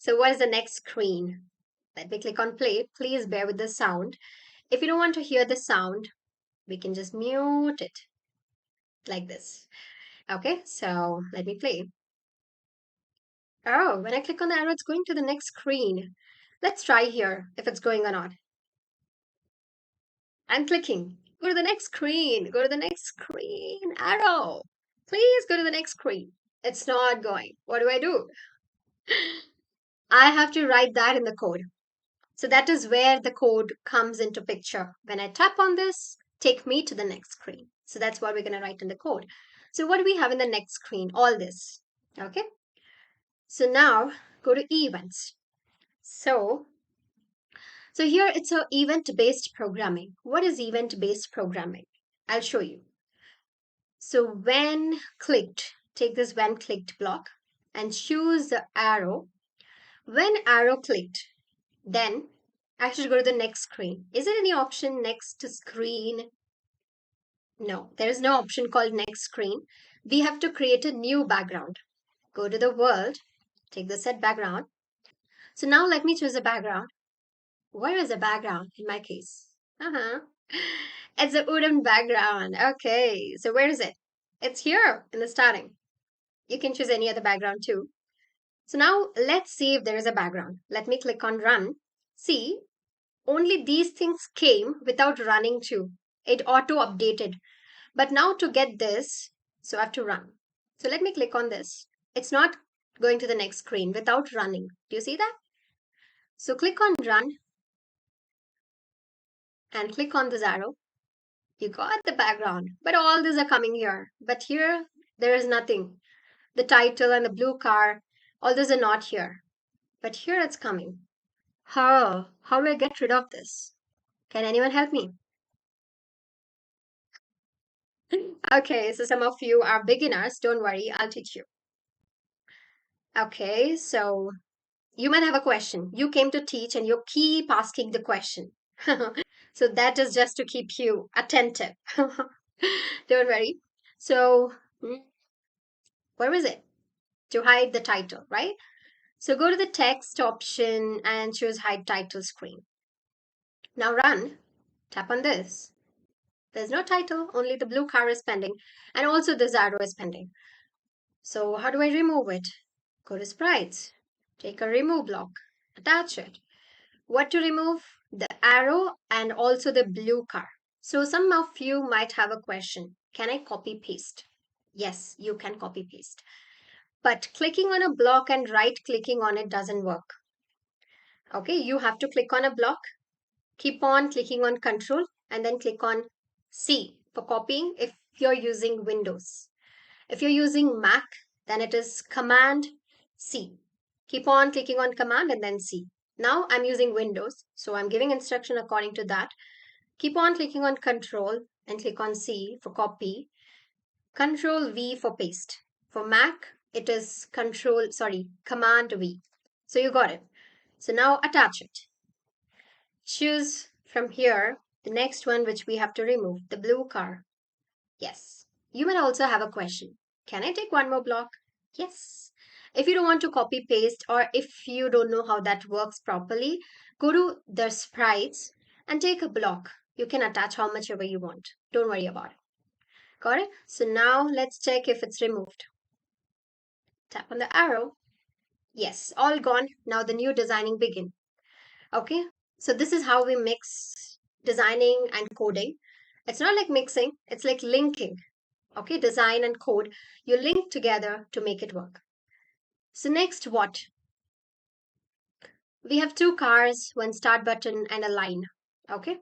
So what is the next screen? Let me click on play. Please bear with the sound. If you don't want to hear the sound, we can just mute it like this. Okay, so let me play. Oh, when I click on the arrow, it's going to the next screen. Let's try here if it's going or not. I'm clicking. Go to the next screen. Go to the next screen. Arrow. Please go to the next screen. It's not going. What do I do? I have to write that in the code. So that is where the code comes into picture. When I tap on this, take me to the next screen. So that's what we're going to write in the code. So what do we have in the next screen? All this. Okay. So now go to events. So here it's a event-based programming. What is event-based programming? I'll show you. So when clicked, take this when clicked block and choose the arrow. When arrow clicked, then I should go to the next screen. Is there any option next to screen? No, there is no option called next screen. We have to create a new background. Go to the world, take the set background. So now let me choose a background. Where is the background in my case? Uh-huh. It's a wooden background. Okay, so where is it? It's here in the starting. You can choose any other background too. So now let's see if there is a background. Let me click on run. See, only these things came without running too. It auto updated. But now to get this, so I have to run. So let me click on this. It's not going to the next screen without running. Do you see that? So click on run and click on this arrow. You got the background, but all these are coming here. But here, there is nothing. The title and the blue car, all those are not here. But here it's coming. How do I get rid of this? Can anyone help me? Okay, so some of you are beginners. Don't worry, I'll teach you. Okay, so you might have a question. You came to teach and you keep asking the question. So that is just to keep you attentive. Don't worry. So, where is it? To hide the title, right? So go to the text option and choose hide title screen. Now run. Tap on this. There's no title, only the blue car is pending, and also this arrow is pending. So how do I remove it? Go to sprites, take a remove block, attach it. What to remove? The arrow and also the blue car. So some of you might have a question. Can I copy paste? Yes, you can copy paste. But clicking on a block and right clicking on it doesn't work. Okay, you have to click on a block, keep on clicking on control and then click on C for copying if you're using Windows. If you're using Mac, then it is Command C. Keep on clicking on Command and then C. Now I'm using Windows, so I'm giving instruction according to that. Keep on clicking on Control and click on C for copy. Control V for paste. For Mac, it is Command V. So you got it. So now attach it. Choose from here the next one which we have to remove, the blue car. Yes. You might also have a question. Can I take one more block? Yes. If you don't want to copy paste or if you don't know how that works properly, go to the sprites and take a block. You can attach how much ever you want. Don't worry about it. Got it? So now let's check if it's removed. Tap on the arrow. Yes, all gone. Now the new designing begin. Okay, so this is how we mix designing and coding. It's not like mixing, it's like linking. Okay, design and code, you link together to make it work. So next what? We have two cars, one start button and a line. Okay,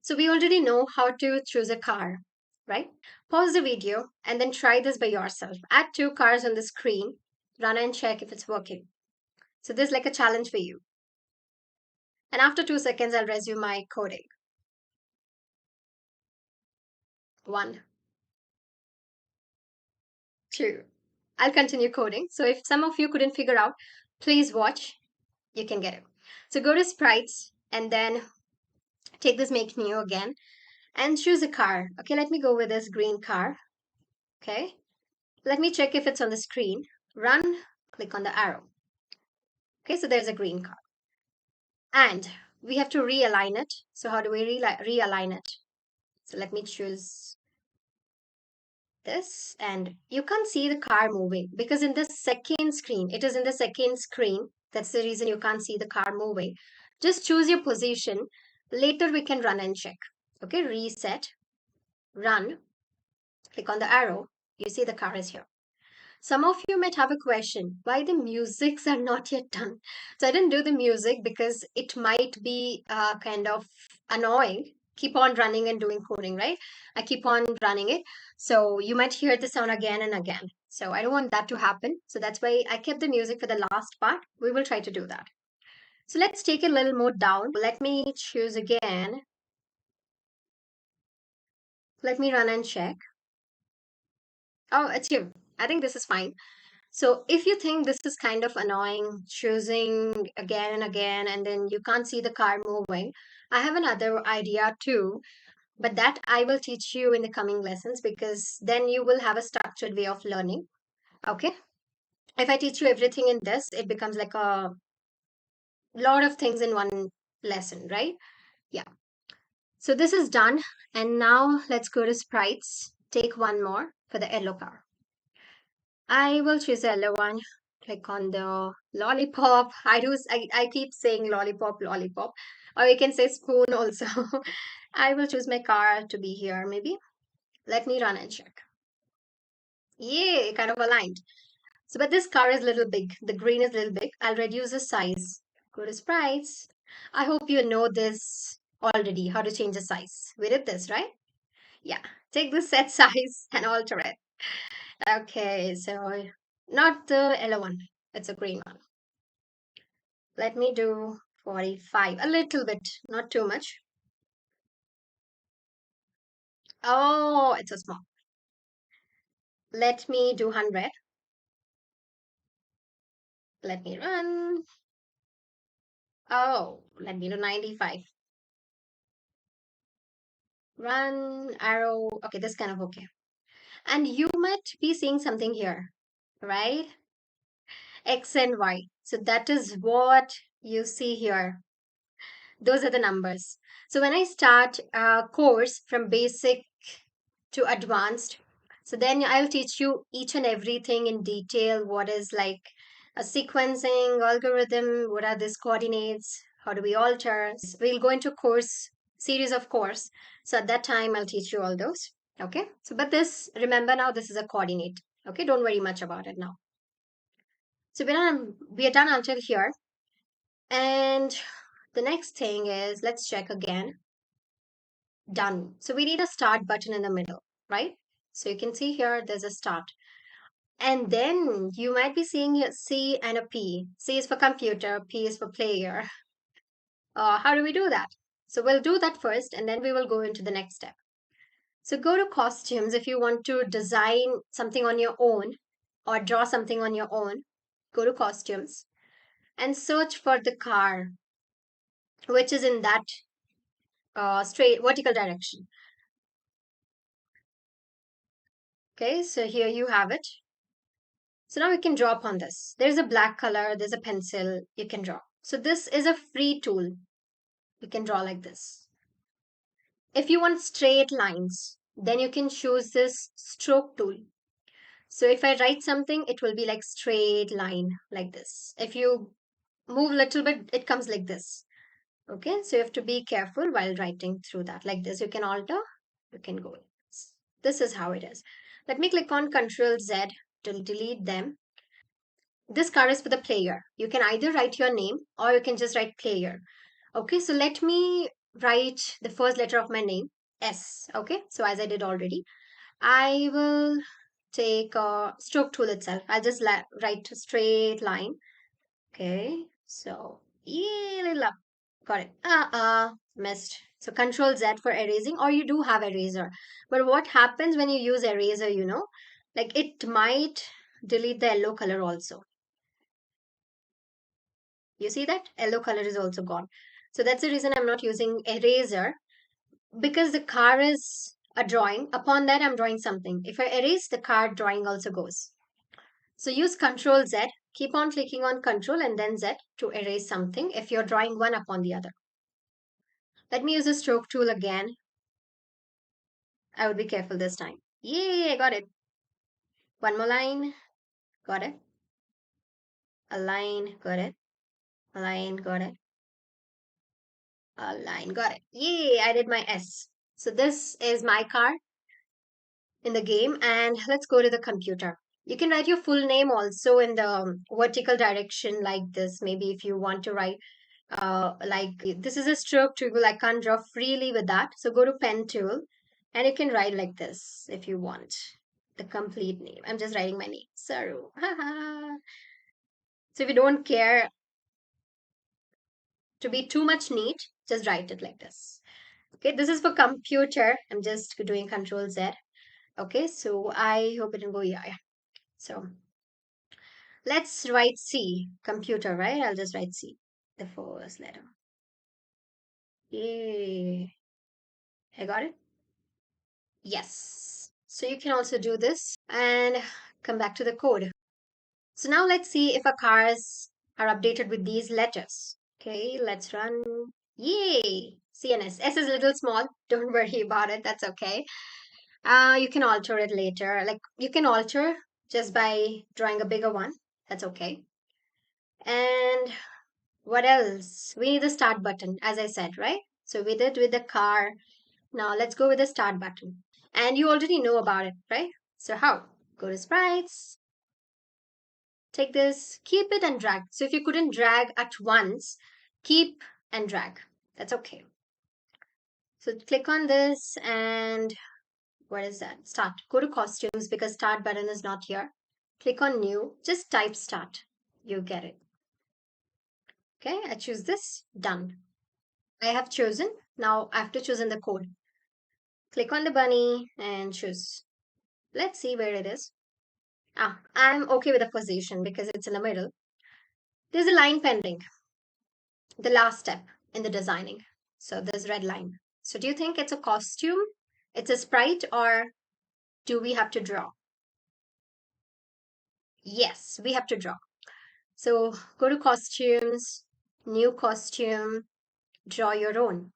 so we already know how to choose a car, right? Pause the video and then try this by yourself. Add two cars on the screen, run and check if it's working. So this is like a challenge for you. And after 2 seconds, I'll resume my coding. 1, 2. I'll continue coding. So if some of you couldn't figure out, please watch. You can get it. So go to sprites and then take this make new again and choose a car. Okay, let me go with this green car. Okay, let me check if it's on the screen. Run, click on the arrow. Okay, so there's a green car. And we have to realign it. So how do we realign it? So let me choose this, and you can't see the car moving because in the second screen, it is in the second screen. That's the reason you can't see the car moving. Just choose your position. Later we can run and check. Okay, reset, run, click on the arrow. You see the car is here. Some of you might have a question why the musics are not yet done. So I didn't do the music because it might be kind of annoying. Keep on running and doing coding, right? I keep on running it. So you might hear the sound again and again. So I don't want that to happen. So that's why I kept the music for the last part. We will try to do that. So let's take it a little more down. Let me choose again. Let me run and check. Oh, it's you. I think this is fine. So if you think this is kind of annoying, choosing again and again, and then you can't see the car moving, I have another idea too, but that I will teach you in the coming lessons because then you will have a structured way of learning. Okay. If I teach you everything in this, it becomes like a lot of things in one lesson, right? Yeah. So this is done. And now let's go to sprites. Take one more for the yellow car. I will choose the yellow one. Click on the lollipop. I keep saying lollipop, lollipop. Or you can say spoon also. I will choose my car to be here, maybe. Let me run and check. Yay, kind of aligned. So, but this car is a little big. The green is a little big. I'll reduce the size. Go to sprites. I hope you know this already, how to change the size. We did this, right? Yeah. Take the set size and alter it. Okay, so not the yellow one. It's a green one. Let me do 45. A little bit, not too much. Oh, it's a small. Let me do 100. Let me run. Oh, let me do 95. Run, arrow. Okay, this kind of okay. And you might be seeing something here, right? X and Y. So that is what you see here. Those are the numbers. So when I start a course from basic to advanced, so then I'll teach you each and everything in detail. What is like a sequencing algorithm? What are these coordinates? How do we alter? We'll go into course series of course. So at that time, I'll teach you all those. Okay. So, but this, remember now, this is a coordinate. Okay. Don't worry much about it now. So we are done until here. And the next thing is let's check again. Done. So we need a start button in the middle, right? So you can see here there's a start. And then you might be seeing a C and a P. C is for computer, P is for player. How do we do that? So we'll do that first and then we will go into the next step. So go to costumes if you want to design something on your own or draw something on your own. Go to costumes and search for the car, which is in that straight vertical direction. Okay, so here you have it. So now we can draw upon this. There's a black color, there's a pencil, you can draw. So this is a free tool. You can draw like this. If you want straight lines, then you can choose this stroke tool. So if I write something, it will be like straight line like this. If you move a little bit, it comes like this. Okay, so you have to be careful while writing through that. Like this, you can alter, you can go. This is how it is. Let me click on Control Z to delete them. This card is for the player. You can either write your name or you can just write player. Okay, so let me write the first letter of my name, S. Okay, so as I did already, I will take a stroke tool itself. I'll just write a straight line. Okay, so yeah, got it. Missed. So Control Z for erasing, or you do have eraser. But what happens when you use eraser, like it might delete the yellow color also. You see that? Yellow color is also gone. So that's the reason I'm not using eraser because the car is a drawing. Upon that, I'm drawing something. If I erase, the car drawing also goes. So use Control Z keep on clicking on Control and then Z to erase something if you're drawing one upon the other. Let me use the stroke tool again. I would be careful this time. Yay, I got it. One more line. Got it. A line. Got it. A line. Got it. A line. Got it. Yay, I did my S. So this is my car in the game, and let's go to the computer. You can write your full name also in the vertical direction like this. Maybe if you want to write like this is a stroke tool, I can't draw freely with that. So go to pen tool and you can write like this if you want the complete name. I'm just writing my name, Saru. So if you don't care to be too much neat, just write it like this. Okay, this is for computer. I'm just doing Control Z. Okay, so I hope it didn't go, yeah, yeah. So let's write C, computer, right? I'll just write C, the first letter. Yay. I got it? Yes. So you can also do this and come back to the code. So now let's see if our cars are updated with these letters. Okay, let's run. Yay! CNS. S is a little small. Don't worry about it. That's okay. You can alter it later. Like you can alter just by drawing a bigger one. That's okay. And what else? We need the start button, as I said, right? So we did with the car. Now let's go with the start button. And you already know about it, right? So how? Go to sprites, take this, keep it and drag. So if you couldn't drag at once, keep and drag. That's okay. So click on this and what is that? Start. Go to costumes because start button is not here. Click on new, just type start. You get it. Okay, I choose this, done. I have chosen. Now I have to choose in the code. Click on the bunny and choose. Let's see where it is. Ah, I'm okay with the position because it's in the middle. There's a line pending, the last step in the designing. So there's red line. So do you think it's a costume, it's a sprite, or do we have to draw? Yes, we have to draw. So go to costumes, new costume, draw your own.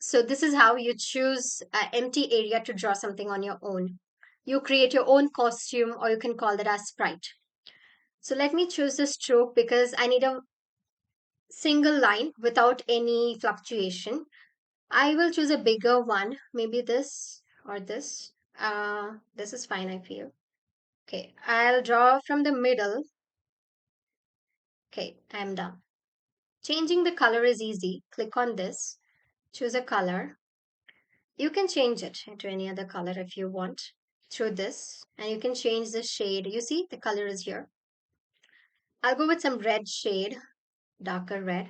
So this is how you choose an empty area to draw something on your own. You create your own costume, or you can call that as sprite. So let me choose the stroke because I need a single line without any fluctuation. I will choose a bigger one, maybe this or this. This is fine, I feel. Okay, I'll draw from the middle. Okay, I'm done. Changing the color is easy. Click on this, choose a color. You can change it into any other color if you want through this, and you can change the shade. You see, the color is here. I'll go with some red shade, darker red.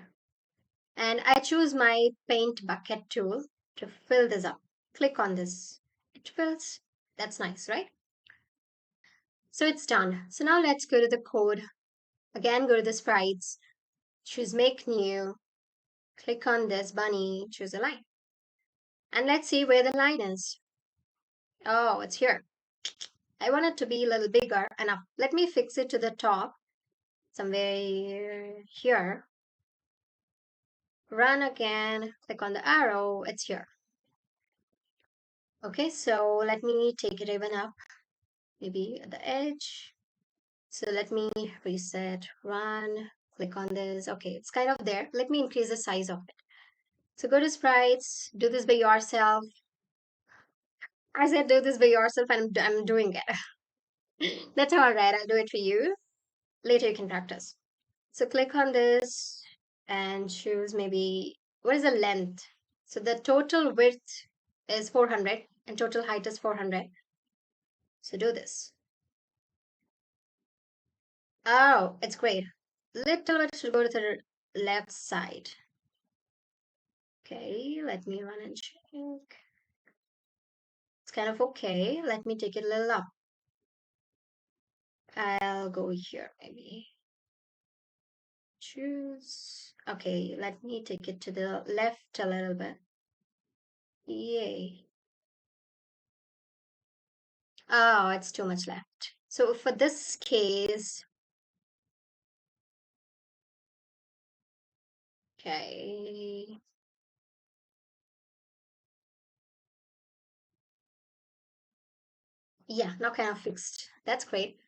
And I choose my paint bucket tool to fill this up. Click on this. It fills. That's nice, right? So it's done. So now let's go to the code. Again, go to the sprites, choose make new, click on this bunny, choose a line. And let's see where the line is. Oh, it's here. I want it to be a little bigger enough. Let me fix it to the top, somewhere here. Run again, click on the arrow, it's here. Okay, so let me take it even up, maybe at the edge. So let me reset, run, click on this. Okay, it's kind of there. Let me increase the size of it. So go to sprites, do this by yourself. I said do this by yourself and I'm doing it. That's all right, I'll do it for you. Later you can practice. So click on this and choose maybe, what is the length? So the total width is 400 and total height is 400. So do this. Oh, it's great. Little bit should go to the left side. Okay, let me run and check. It's kind of okay. Let me take it a little up. I'll go here maybe. Choose. Okay, let me take it to the left a little bit. Yay. Oh, it's too much left. So for this case, Okay. Yeah, now kind of fixed. That's great.